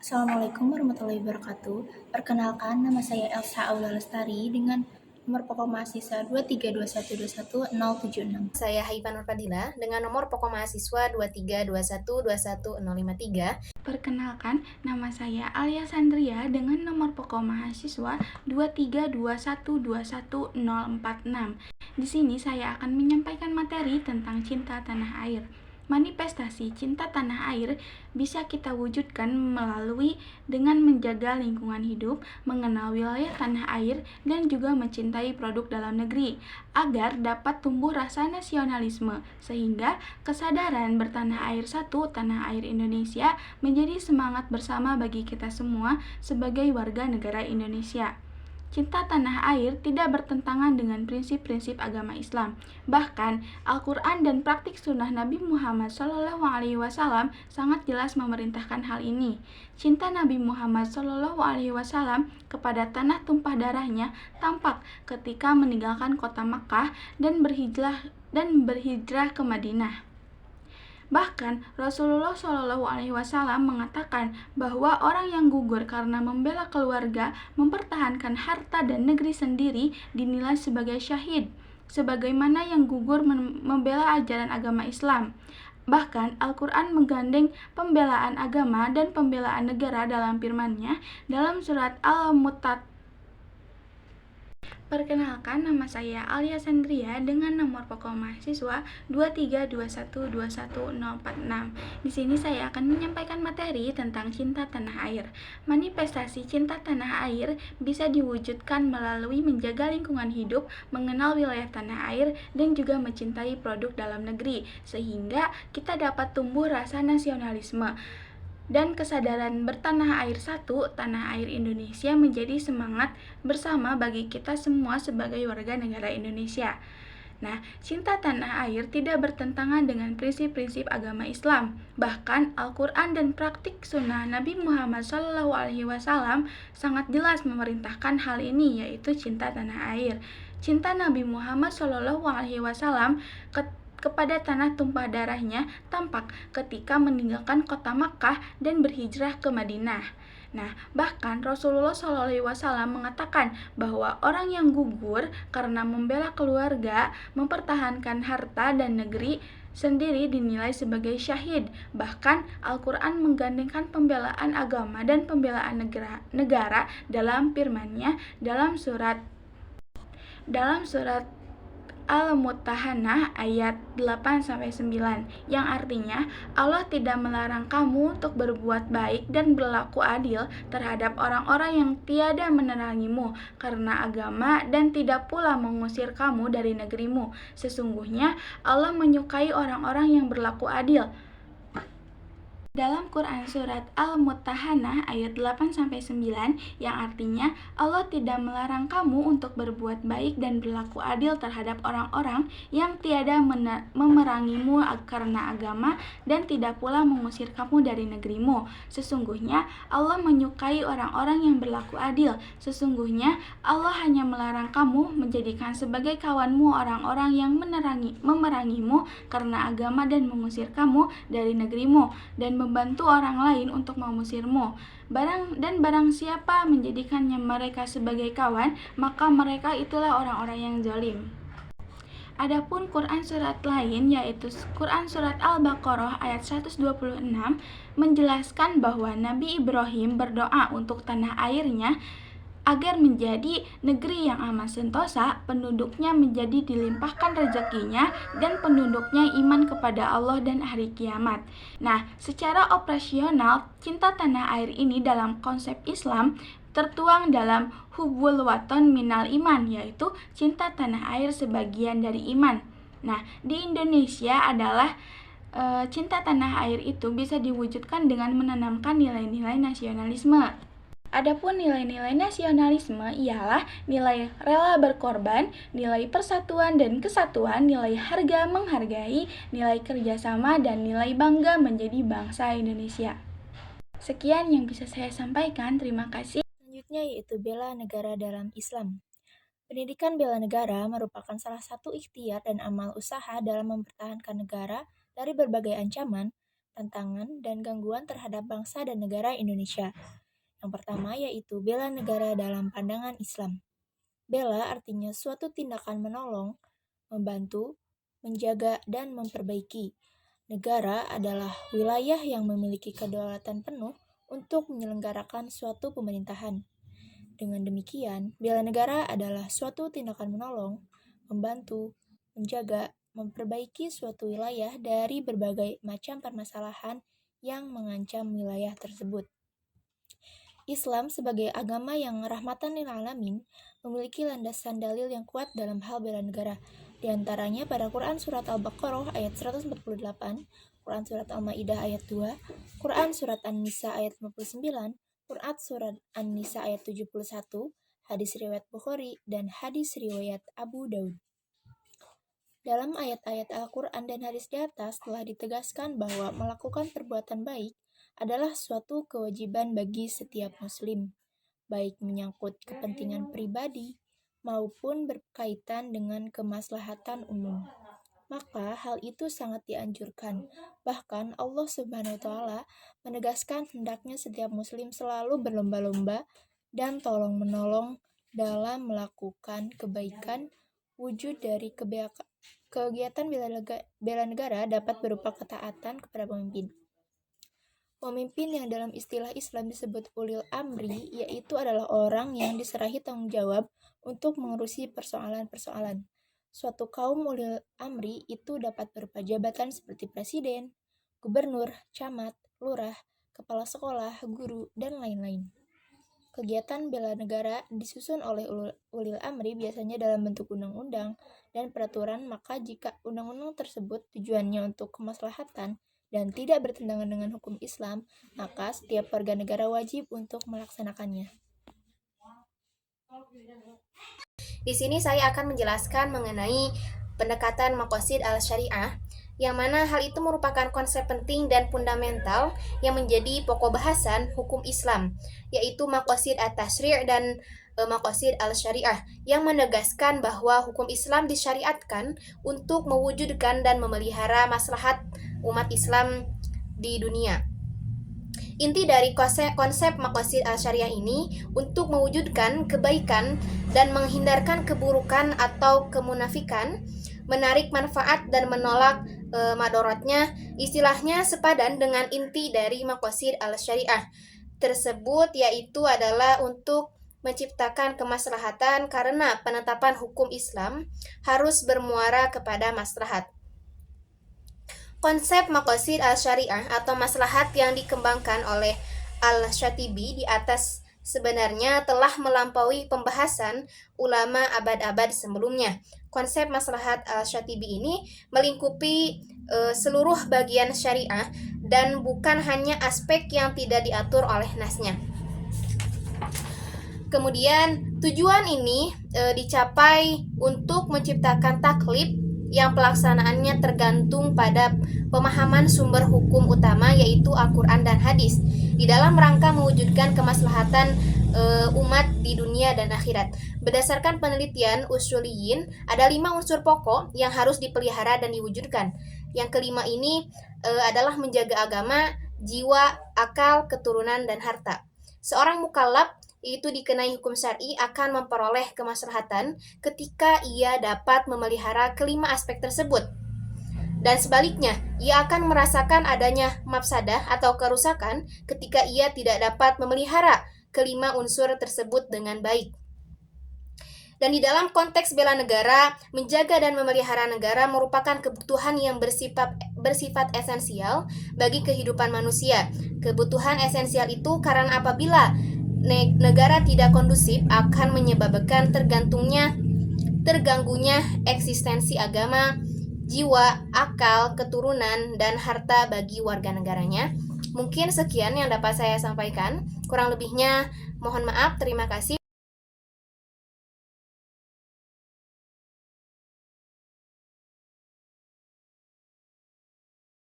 Assalamualaikum warahmatullahi wabarakatuh. Perkenalkan, nama saya Elsa Aula Lestari dengan nomor pokok mahasiswa 232121076. Saya Haifan Nurfadila dengan nomor pokok mahasiswa 232121053. Perkenalkan, nama saya Alia Sandria dengan nomor pokok mahasiswa 232121046. Di sini saya akan menyampaikan materi tentang cinta tanah air. Manifestasi cinta tanah air bisa kita wujudkan melalui dengan menjaga lingkungan hidup, mengenal wilayah tanah air, dan juga mencintai produk dalam negeri, agar dapat tumbuh rasa nasionalisme, sehingga kesadaran bertanah air satu, tanah air Indonesia, menjadi semangat bersama bagi kita semua sebagai warga negara Indonesia. Cinta tanah air tidak bertentangan dengan prinsip-prinsip agama Islam. Bahkan, Al-Quran dan praktik sunnah Nabi Muhammad SAW sangat jelas memerintahkan hal ini. Cinta Nabi Muhammad SAW kepada tanah tumpah darahnya tampak ketika meninggalkan kota Makkah dan berhijrah ke Madinah. Bahkan Rasulullah SAW mengatakan bahwa orang yang gugur karena membela keluarga, mempertahankan harta dan negeri sendiri dinilai sebagai syahid, sebagaimana yang gugur membela ajaran agama Islam. Bahkan Al-Quran menggandeng pembelaan agama dan pembelaan negara dalam firman-Nya dalam surat Al-Mutaffifin. Perkenalkan, nama saya Alia Sandria dengan nomor pokok mahasiswa 232121046. Di sini saya akan menyampaikan materi tentang cinta tanah air. Manifestasi cinta tanah air bisa diwujudkan melalui menjaga lingkungan hidup, mengenal wilayah tanah air, dan juga mencintai produk dalam negeri, sehingga kita dapat tumbuh rasa nasionalisme dan kesadaran bertanah air satu, tanah air Indonesia menjadi semangat bersama bagi kita semua sebagai warga negara Indonesia. Nah, cinta tanah air tidak bertentangan dengan prinsip-prinsip agama Islam. Bahkan Al-Quran dan praktik sunnah Nabi Muhammad SAW sangat jelas memerintahkan hal ini, yaitu cinta tanah air. Cinta Nabi Muhammad SAW kepada tanah tumpah darahnya tampak ketika meninggalkan kota Makkah dan berhijrah ke Madinah. Nah, bahkan Rasulullah SAW mengatakan bahwa orang yang gugur karena membela keluarga, mempertahankan harta dan negeri sendiri dinilai sebagai syahid. Bahkan Al-Quran menggandengkan pembelaan agama dan pembelaan negara dalam firman-Nya dalam surat Al-Mumtahanah ayat 8-9 yang artinya Allah tidak melarang kamu untuk berbuat baik dan berlaku adil terhadap orang-orang yang tiada menerangimu karena agama dan tidak pula mengusir kamu dari negerimu. Sesungguhnya Allah menyukai orang-orang yang berlaku adil. Dalam Quran surat Al-Mumtahanah ayat 8-9 yang artinya Allah tidak melarang kamu untuk berbuat baik dan berlaku adil terhadap orang-orang yang tiada memerangimu karena agama dan tidak pula mengusir kamu dari negerimu. Sesungguhnya Allah menyukai orang-orang yang berlaku adil. Sesungguhnya Allah hanya melarang kamu menjadikan sebagai kawanmu orang-orang yang memerangimu karena agama dan mengusir kamu dari negerimu dan membantu orang lain untuk mengusirmu. Barang siapa menjadikannya mereka sebagai kawan, maka mereka itulah orang-orang yang zalim. Adapun Quran surat lain, yaitu Quran surat Al-Baqarah ayat 126 menjelaskan bahwa Nabi Ibrahim berdoa untuk tanah airnya agar menjadi negeri yang aman sentosa, penduduknya menjadi dilimpahkan rezekinya, dan penduduknya iman kepada Allah dan hari kiamat. Nah, secara operasional, cinta tanah air ini dalam konsep Islam tertuang dalam hubbul waton minal iman, yaitu cinta tanah air sebagian dari iman. Nah, di Indonesia adalah cinta tanah air itu bisa diwujudkan dengan menanamkan nilai-nilai nasionalisme. Adapun nilai-nilai nasionalisme ialah nilai rela berkorban, nilai persatuan dan kesatuan, nilai harga menghargai, nilai kerjasama, dan nilai bangga menjadi bangsa Indonesia. Sekian yang bisa saya sampaikan, terima kasih. Selanjutnya yaitu bela negara dalam Islam. Pendidikan bela negara merupakan salah satu ikhtiar dan amal usaha dalam mempertahankan negara dari berbagai ancaman, tantangan dan gangguan terhadap bangsa dan negara Indonesia. Yang pertama yaitu bela negara dalam pandangan Islam. Bela artinya suatu tindakan menolong, membantu, menjaga, dan memperbaiki. Negara adalah wilayah yang memiliki kedaulatan penuh untuk menyelenggarakan suatu pemerintahan. Dengan demikian, bela negara adalah suatu tindakan menolong, membantu, menjaga, memperbaiki suatu wilayah dari berbagai macam permasalahan yang mengancam wilayah tersebut. Islam sebagai agama yang rahmatan lil alamin memiliki landasan dalil yang kuat dalam hal bela negara. Di antaranya pada Quran Surat Al-Baqarah ayat 148, Quran Surat Al-Ma'idah ayat 2, Quran Surat An-Nisa ayat 59, Quran Surat An-Nisa ayat 71, hadis riwayat Bukhari, dan hadis riwayat Abu Daud. Dalam ayat-ayat Al-Quran dan hadis di atas telah ditegaskan bahwa melakukan perbuatan baik adalah suatu kewajiban bagi setiap muslim, baik menyangkut kepentingan pribadi maupun berkaitan dengan kemaslahatan umum. Maka hal itu sangat dianjurkan. Bahkan Allah Subhanahu wa taala menegaskan hendaknya setiap muslim selalu berlomba-lomba dan tolong-menolong dalam melakukan kebaikan. Wujud dari kegiatan bela negara dapat berupa ketaatan kepada pemimpin. Pemimpin yang dalam istilah Islam disebut ulil amri, yaitu adalah orang yang diserahi tanggung jawab untuk mengurusi persoalan-persoalan. Suatu kaum ulil amri itu dapat berupa jabatan seperti presiden, gubernur, camat, lurah, kepala sekolah, guru, dan lain-lain. Kegiatan bela negara disusun oleh ulil amri biasanya dalam bentuk undang-undang dan peraturan, maka jika undang-undang tersebut tujuannya untuk kemaslahatan dan tidak bertentangan dengan hukum Islam, maka setiap warga negara wajib untuk melaksanakannya. Di sini saya akan menjelaskan mengenai pendekatan maqasid al-syariah, yang mana hal itu merupakan konsep penting dan fundamental yang menjadi pokok bahasan hukum Islam, yaitu maqasid at-tasyri' dan maqasid al-syariah, yang menegaskan bahwa hukum Islam disyariatkan untuk mewujudkan dan memelihara maslahat umat Islam di dunia. Inti dari konsep maqasid al-syariah ini untuk mewujudkan kebaikan dan menghindarkan keburukan atau kemunafikan, menarik manfaat dan menolak madorotnya. Istilahnya sepadan dengan inti dari maqasid al-syariah tersebut, yaitu adalah untuk menciptakan kemaslahatan karena penetapan hukum Islam harus bermuara kepada maslahat. Konsep maqasid al-syariah atau maslahat yang dikembangkan oleh Al-Syatibi di atas sebenarnya telah melampaui pembahasan ulama abad-abad sebelumnya. Konsep maslahat al-Syatibi ini melingkupi seluruh bagian syariah dan bukan hanya aspek yang tidak diatur oleh nasnya. Kemudian tujuan ini dicapai untuk menciptakan taklif yang pelaksanaannya tergantung pada pemahaman sumber hukum utama, yaitu Al-Quran dan hadis, di dalam rangka mewujudkan kemaslahatan umat di dunia dan akhirat. Berdasarkan penelitian usuliyin, ada 5 unsur pokok yang harus dipelihara dan diwujudkan. Yang kelima ini adalah menjaga agama, jiwa, akal, keturunan, dan harta. Seorang mukallaf itu dikenai hukum syar'i akan memperoleh kemaslahatan ketika ia dapat memelihara kelima aspek tersebut. Dan sebaliknya, ia akan merasakan adanya mafsadah atau kerusakan ketika ia tidak dapat memelihara kelima unsur tersebut dengan baik. Dan di dalam konteks bela negara, menjaga dan memelihara negara merupakan kebutuhan yang bersifat esensial bagi kehidupan manusia. Kebutuhan esensial itu karena apabila negara tidak kondusif akan menyebabkan terganggunya eksistensi agama, jiwa, akal, keturunan, dan harta bagi warga negaranya. Mungkin sekian yang dapat saya sampaikan. Kurang lebihnya mohon maaf. Terima kasih.